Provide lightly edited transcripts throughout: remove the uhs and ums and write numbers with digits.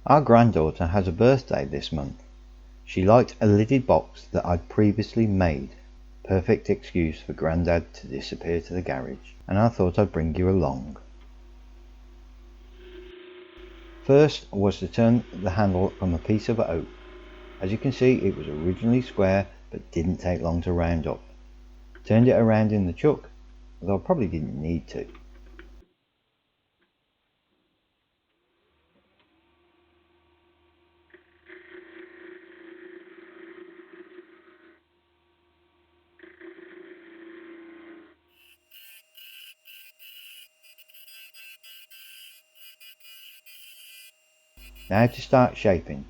Our granddaughter has a birthday this month. She liked a lidded box that I'd previously made. Perfect excuse for Grandad to disappear to the garage, and I thought I'd bring you along. First was to turn the handle from a piece of oak. As you can see, it was originally square but didn't take long to round up. Turned it around in the chuck, although I probably didn't need to. Now to start shaping.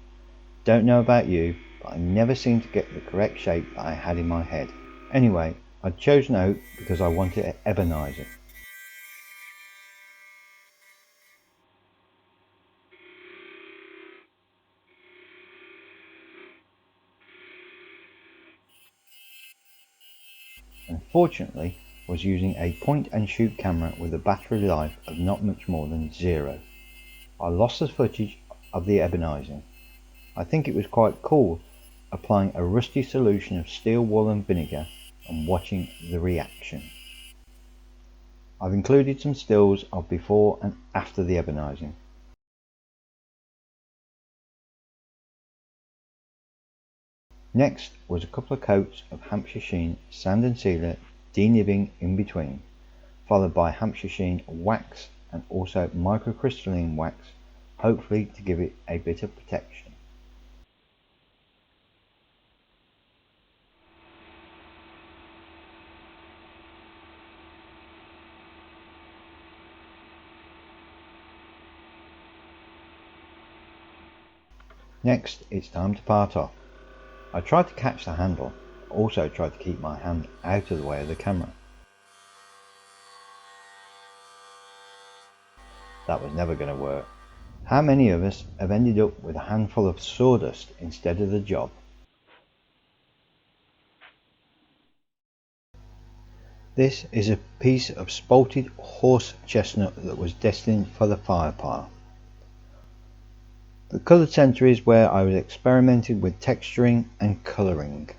Don't know about you, but I never seem to get the correct shape that I had in my head. Anyway, I'd chosen oak because I wanted to ebonize it. Unfortunately, was using a point and shoot camera with a battery life of not much more than 0. I lost the footage of the ebonizing. I think it was quite cool applying a rusty solution of steel wool and vinegar and watching the reaction. I've included some stills of before and after the ebonizing. Next was a couple of coats of Hampshire sheen sand and sealer denibbing in between, followed by Hampshire sheen wax and also microcrystalline wax, hopefully to give it a bit of protection. Next, it's time to part off. I tried to catch the handle, also tried to keep my hand out of the way of the camera. That was never going to work. How many of us have ended up with a handful of sawdust instead of the job? This is a piece of spalted horse chestnut that was destined for the fire pile. The coloured centre is where I was experimenting with texturing and colouring.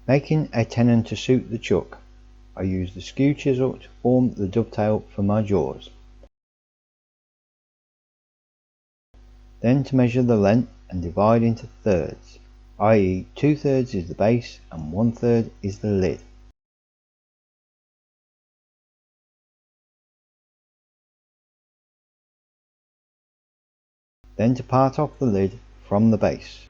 Making a tenon to suit the chuck, I used the skew chisel to form the dovetail for my jaws. Then to measure the length and divide into thirds, i.e. 2/3 is the base and 1/3 is the lid. Then to part off the lid from the base.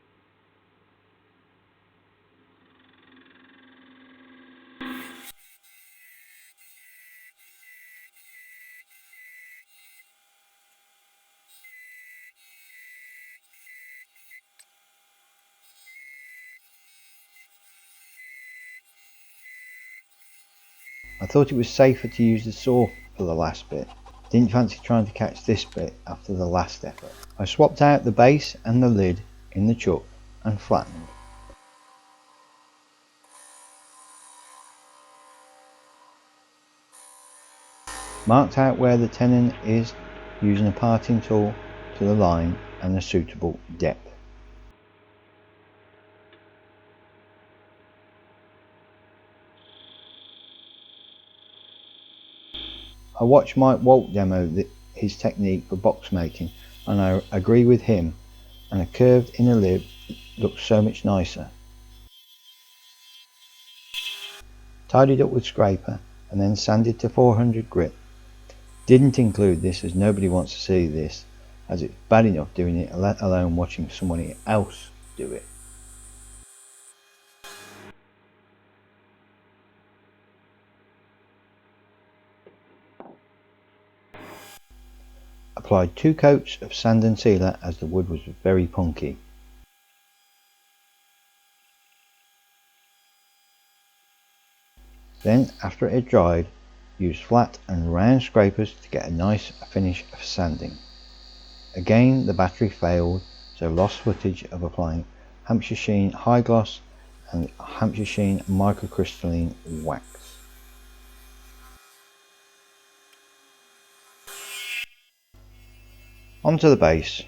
I thought it was safer to use the saw for the last bit. Didn't fancy trying to catch this bit after the last effort. I swapped out the base and the lid in the chuck and flattened. Marked out where the tenon is using a parting tool to the line and a suitable depth. I watched Mike Walt demo his technique for box making and I agree with him, and a curved inner lid looks so much nicer. Tidied up with scraper and then sanded to 400 grit. Didn't include this as nobody wants to see this, as it's bad enough doing it, let alone watching somebody else do it. Applied 2 coats of sand and sealer as the wood was very punky. Then after it had dried, use flat and round scrapers to get a nice finish for sanding. Again the battery failed, so lost footage of applying Hampshire Sheen High Gloss and Hampshire Sheen Microcrystalline Wax. Onto the base.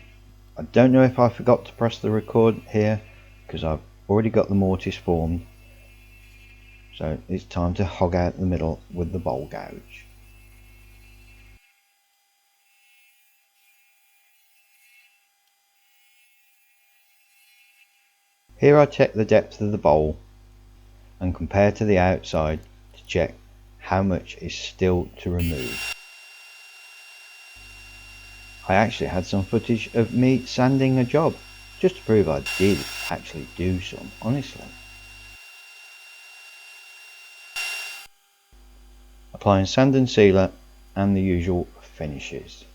I don't know if I forgot to press the record here because I've already got the mortise formed, so it's time to hog out the middle with the bowl gouge. Here I check the depth of the bowl and compare to the outside to check how much is still to remove. I actually had some footage of me sanding a job, just to prove I did actually do some, honestly. Applying sand and sealer and the usual finishes.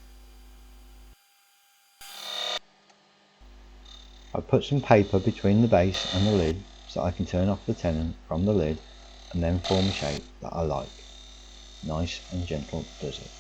I put some paper between the base and the lid so I can turn off the tenon from the lid and then form a shape that I like. Nice and gentle does it.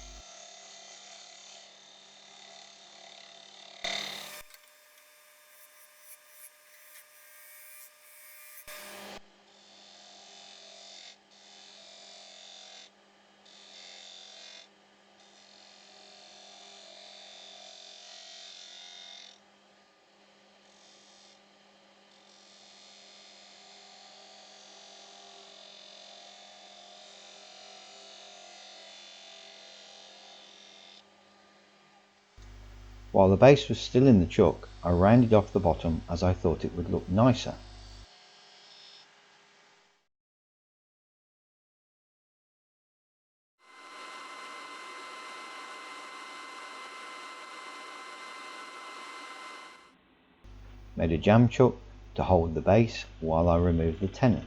While the base was still in the chuck, I rounded off the bottom as I thought it would look nicer. Made a jam chuck to hold the base while I removed the tenon.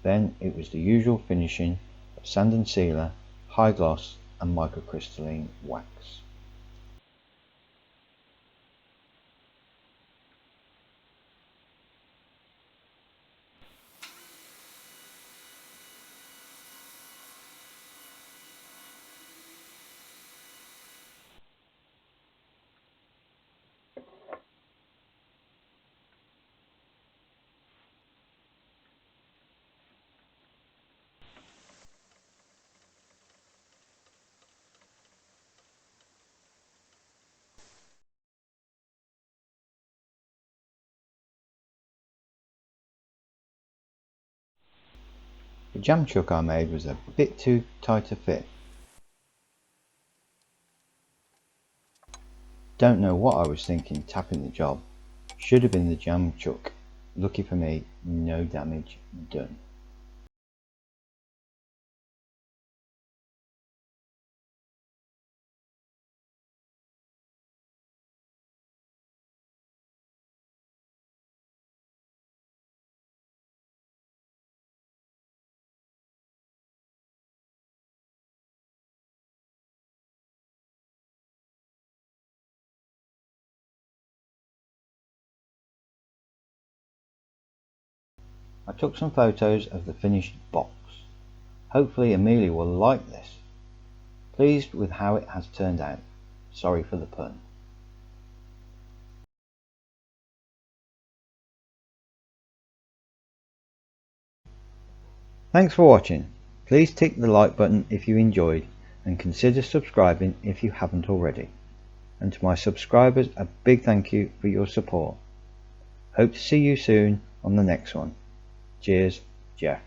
Then it was the usual finishing of sand and sealer, high gloss and microcrystalline wax. The jam chuck I made was a bit too tight a fit. Don't know what I was thinking tapping the job. Should have been the jam chuck. Lucky for me, no damage done. I took some photos of the finished box. Hopefully Amelia will like this. Pleased with how it has turned out. Sorry for the pun. Thanks for watching. Please tick the like button if you enjoyed and consider subscribing if you haven't already. And to my subscribers, a big thank you for your support. Hope to see you soon on the next one. Cheers, Jeff.